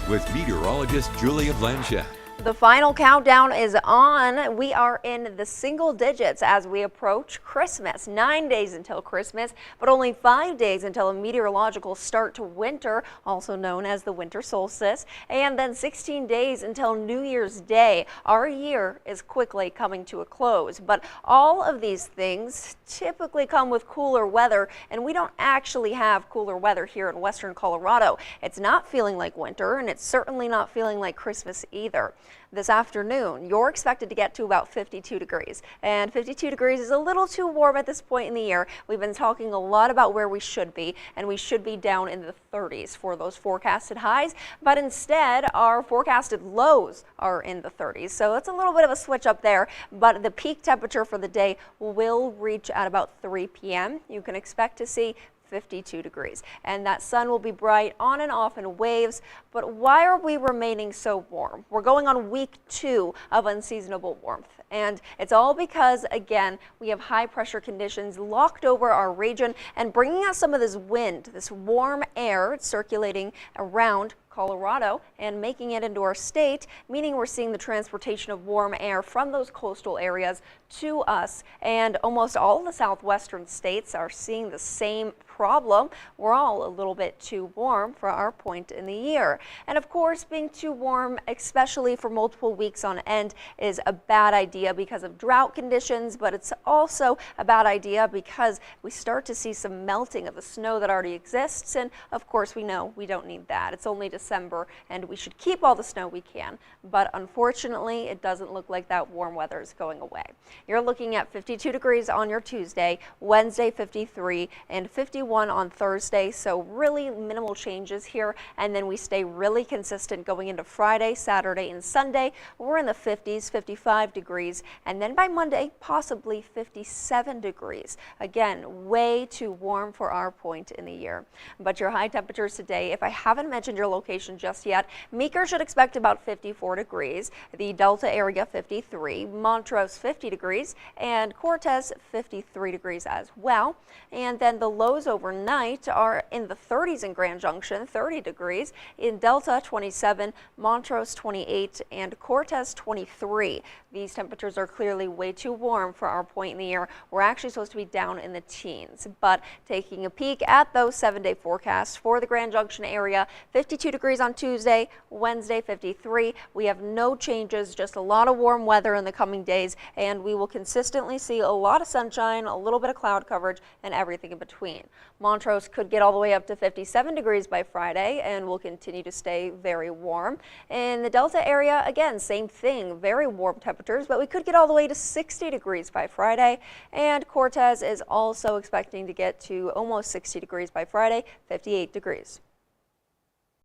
with meteorologist Julia Blanchett. The final countdown is on. We are in the single digits as we approach Christmas. 9 days until Christmas, but only 5 days until a meteorological start to winter, also known as the winter solstice, and then 16 days until New Year's Day. Our year is quickly coming to a close, but all of these things typically come with cooler weather, and we don't actually have cooler weather here in western Colorado. It's not feeling like winter, and it's certainly not feeling like Christmas either. This afternoon, you're expected to get to about 52 degrees, and 52 degrees is a little too warm at this point in the year. We've been talking a lot about where we should be, and we should be down in the 30s for those forecasted highs, but instead our forecasted lows are in the 30s, so it's a little bit of a switch up there, but the peak temperature for the day will reach at about 3 p.m. You can expect to see 52 degrees, and that sun will be bright on and off in waves. But why are we remaining so warm? We're going on week 2 of unseasonable warmth, and it's all because, again, we have high pressure conditions locked over our region and bringing us some of this wind, this warm air circulating around Colorado and making it into our state, meaning we're seeing the transportation of warm air from those coastal areas to us, and almost all of the southwestern states are seeing the same problem. We're all a little bit too warm for our point in the year. And of course, being too warm, especially for multiple weeks on end, is a bad idea because of drought conditions, but it's also a bad idea because we start to see some melting of the snow that already exists, and of course we know we don't need that. It's only December and we should keep all the snow we can, but unfortunately it doesn't look like that warm weather is going away. You're looking at 52 degrees on your Tuesday, Wednesday 53, and 51 on Thursday, so really minimal changes here, and then we stay really consistent going into Friday, Saturday, and Sunday. We're in the 50s, 55 degrees, and then by Monday possibly 57 degrees. Again, way too warm for our point in the year. But your high temperatures today, if I haven't mentioned your location just yet, Meeker should expect about 54 degrees, the Delta area 53, Montrose 50 degrees, and Cortez 53 degrees as well. And then the lows overnight are in the 30s in Grand Junction, 30 degrees, in Delta 27, Montrose 28, and Cortez 23. These temperatures are clearly way too warm for our point in the year. We're actually supposed to be down in the teens, but taking a peek at those 7-day forecasts for the Grand Junction area, 52 degrees on Tuesday, Wednesday 53. We have no changes, just a lot of warm weather in the coming days, and we will consistently see a lot of sunshine, a little bit of cloud coverage, and everything in between. Montrose could get all the way up to 57 degrees by Friday and will continue to stay very warm. In the Delta area, again, same thing, very warm temperatures, but we could get all the way to 60 degrees by Friday. And Cortez is also expecting to get to almost 60 degrees by Friday, 58 degrees.